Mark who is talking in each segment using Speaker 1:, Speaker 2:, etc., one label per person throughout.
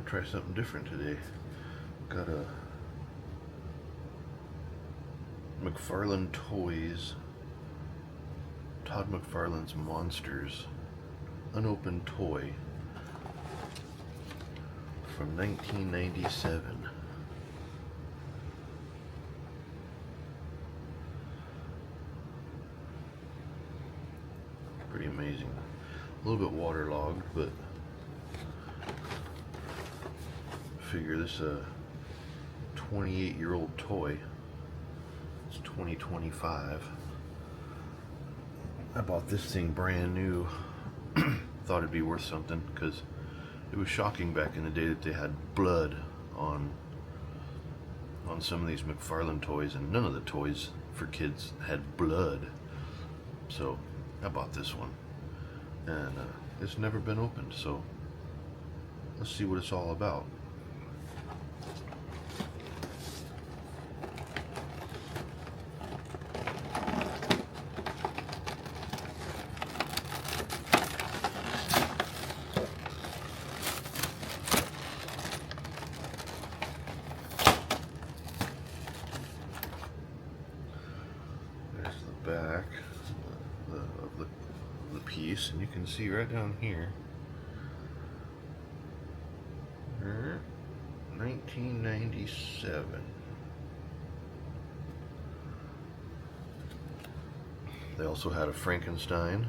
Speaker 1: Try something different today. Got a McFarlane Toys, Todd McFarlane's Monsters unopened toy from 1997. Pretty amazing. A little bit waterlogged, but figure this a 28-year-old toy. It's 2025. I bought this thing brand new. Thought it'd be worth something because it was shocking back in the day that they had blood on some of these McFarlane toys, and none of the toys for kids had blood. So I bought this one, and it's never been opened, so let's see what it's all about. Back of the piece, and you can see right down here, 1997. They also had a Frankenstein,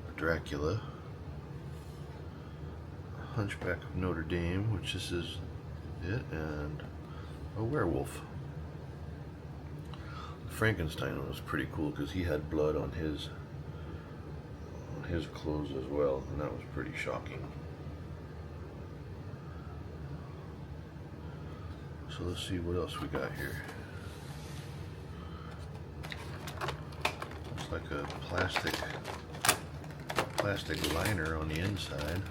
Speaker 1: a Dracula, a Hunchback of Notre Dame, which this is it, and a werewolf. Frankenstein was pretty cool because he had blood on his clothes as well, and that was pretty shocking. So let's see what else we got here. Looks like a plastic liner on the inside.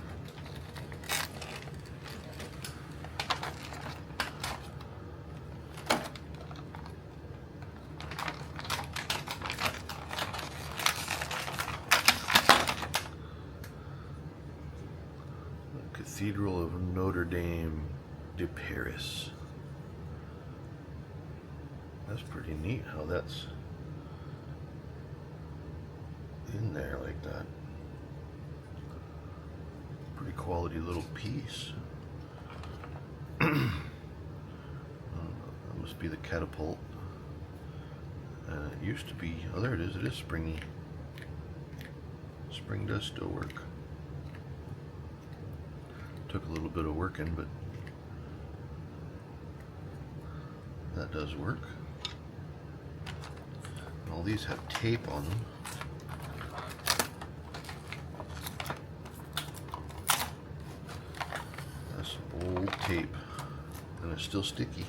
Speaker 1: Cathedral of Notre Dame de Paris. That's pretty neat how that's in there like that. Pretty quality little piece. That must be the catapult. It used to be, oh there it is springy. Spring does still work. Took a little bit of working, but that does work. All these have tape on them. That's old tape, and it's still sticky.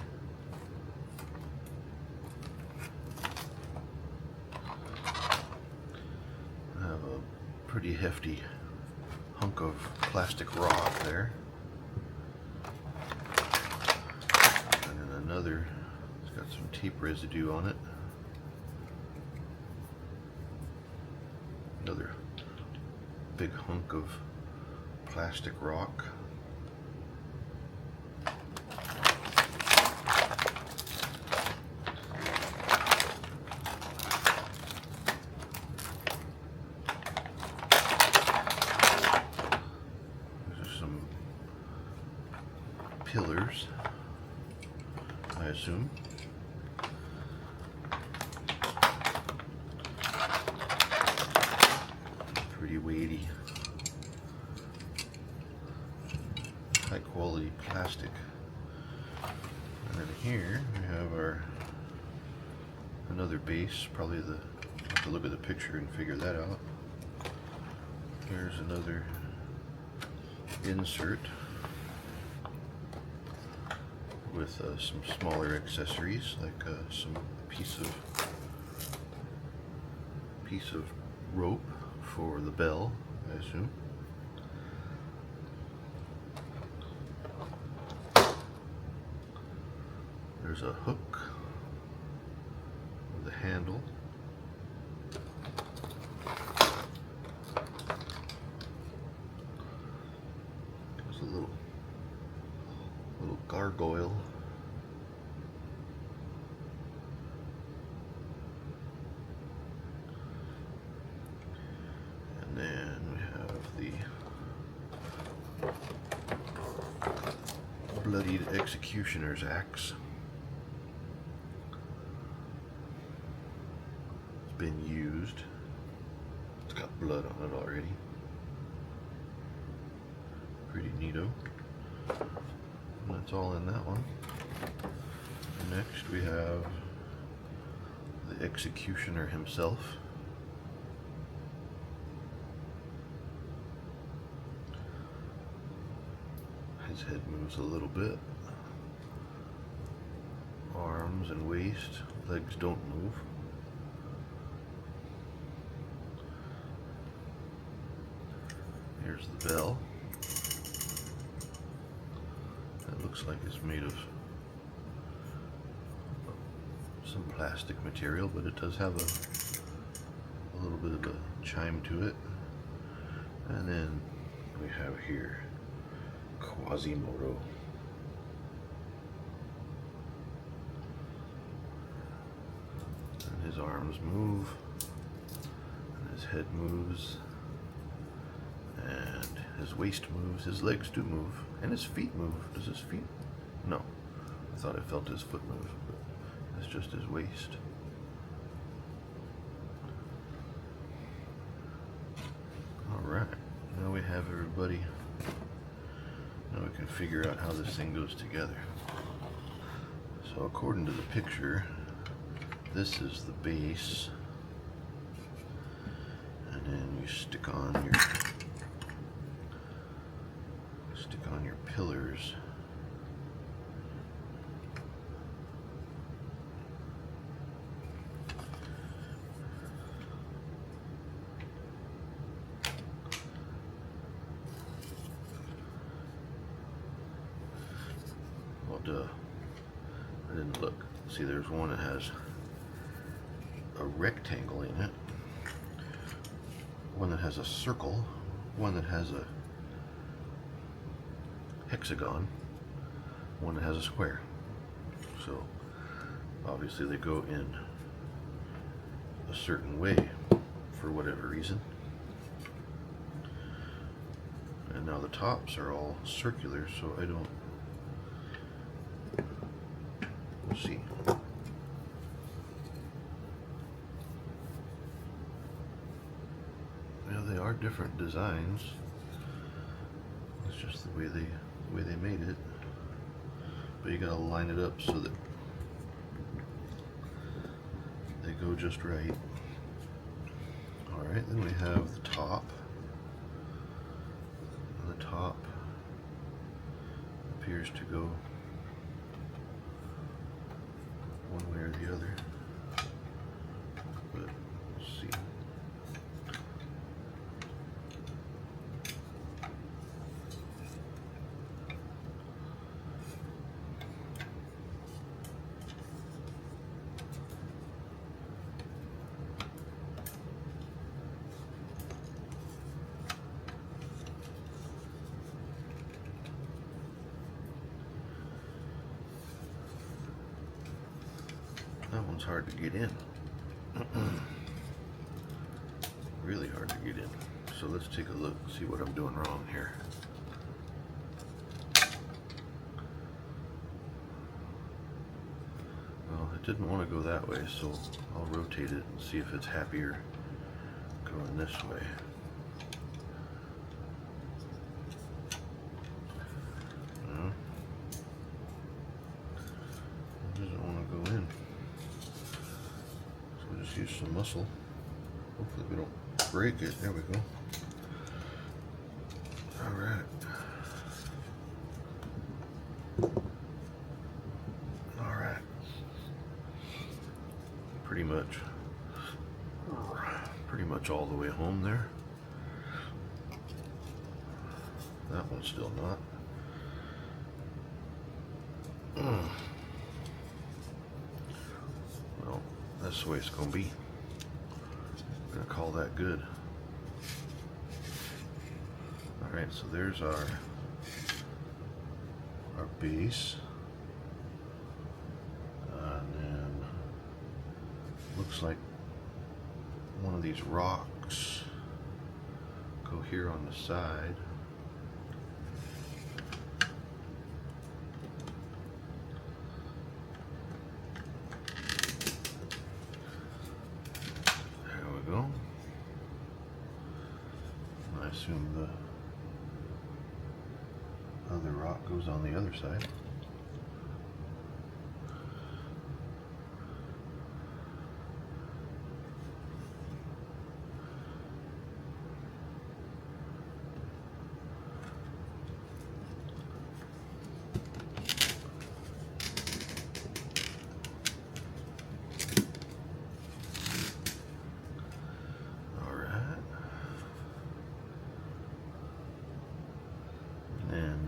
Speaker 1: I have a pretty hefty hunk of plastic rock there, and then another, it's got some tape residue on it, another big hunk of plastic rock. Pillars, I assume. Pretty weighty. High quality plastic. And then here we have our another base. Probably the, I'll have to look at the picture and figure that out. Here's another insert with some smaller accessories, like some piece of rope for the bell, I assume. There's a hook with a handle. There's a little gargoyle. And then we have the bloodied executioner's axe. It's been used. It's got blood on it already. Pretty neato. And that's all in that one. Next we have the executioner himself. His head moves a little bit. Arms and waist, legs don't move. Here's the bell. That looks like it's made of some plastic material, but it does have a little bit of a chime to it. And then we have here Quasimodo. And his arms move, and his head moves, and his waist moves, his legs do move, and his feet move. Does his feet? No. I thought I felt his foot move, but that's just his waist. Alright, now we have everybody. Now we can figure out how this thing goes together. So according to the picture, this is the base, and then you stick on your pillars. Well, duh. I didn't look. See, there's one that has a rectangle in it, one that has a circle, one that has a hexagon, one that has a square. So obviously they go in a certain way for whatever reason. And now the tops are all circular, so I don't, we'll see. Now they are different designs. It's just the way they made it. But you gotta line it up so that they go just right. Alright, then we have the top. And the top appears to go one way or the other. But let's see. That one's hard to get in. Really hard to get in. So let's take a look, see what I'm doing wrong here. Well, it didn't want to go that way, so I'll rotate it and see if it's happier going this way. No. It doesn't want to go in. So we'll just use some muscle. Hopefully we don't break it. There we go. Alright. Alright. Pretty much all the way home there. That one's still not. Well, that's the way it's gonna be. I'm gonna call that good. Alright, so there's our base. looks like one of these rocks go here on the side. There we go. I assume the other rock goes on the other side.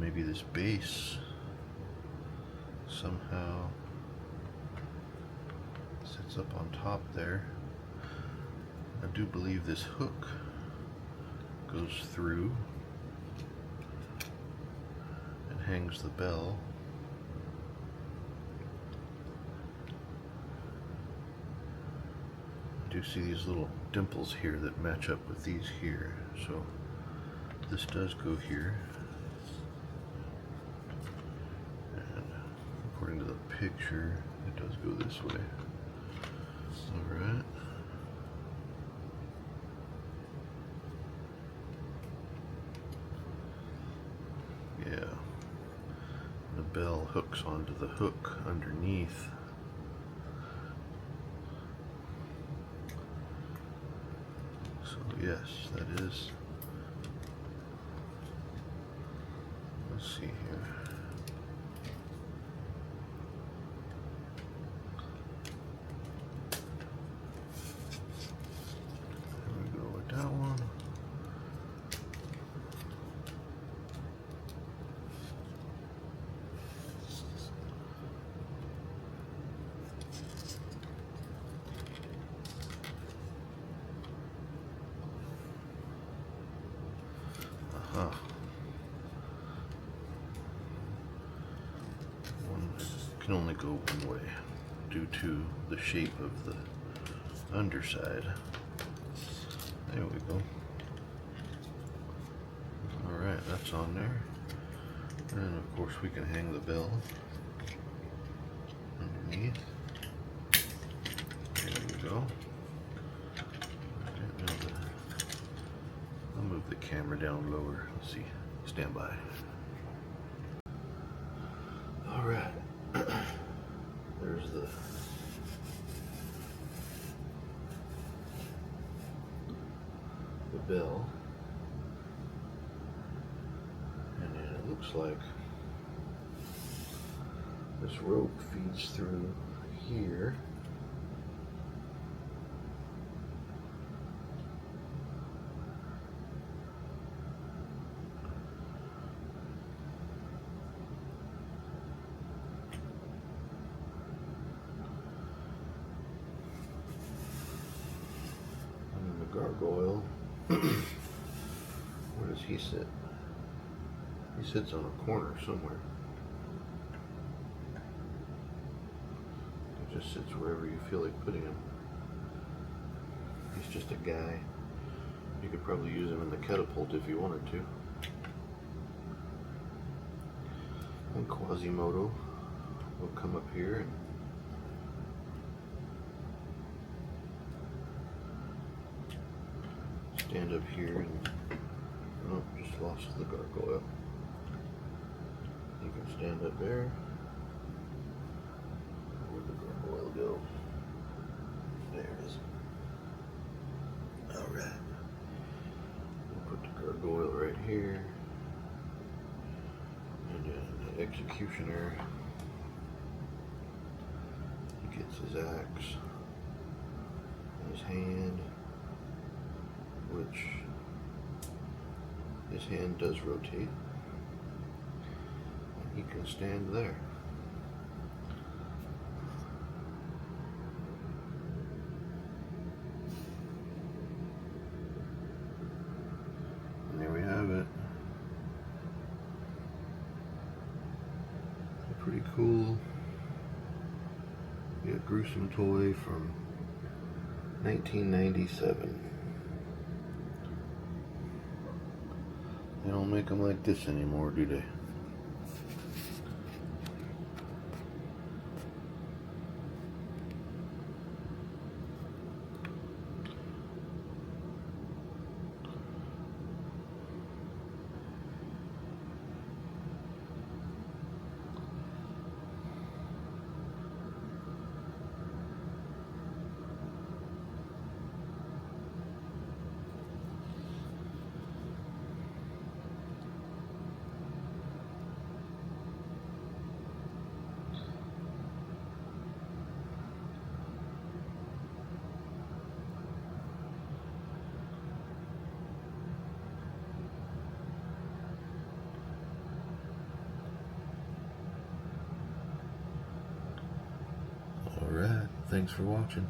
Speaker 1: Maybe this base somehow sits up on top there. I do believe this hook goes through and hangs the bell. I do see these little dimples here that match up with these here, so this does go here. According to the picture, it does go this way. Alright. Yeah. The bell hooks onto the hook underneath. So yes, that is. Let's see here. One can only go one way due to the shape of the underside. There we go. Alright, that's on there. And of course we can hang the bell underneath. There we go. I'll move the camera down lower. Let's see. Stand by. Alright. There's the bell. And then it looks like this rope feeds through here. Gargoyle. Where does he sit? He sits on a corner somewhere. He just sits wherever you feel like putting him. He's just a guy. You could probably use him in the catapult if you wanted to. And Quasimodo will come up here and stand up here and oh, just lost the gargoyle. You can stand up there. Where'd the gargoyle go? There it is. Alright. We'll put the gargoyle right here. And then the executioner. He gets his axe in his hand, which his hand does rotate, and he can stand there. And there we have it. A pretty cool, yeah, gruesome toy from 1997. They don't make them like this anymore, do they? Alright, thanks for watching.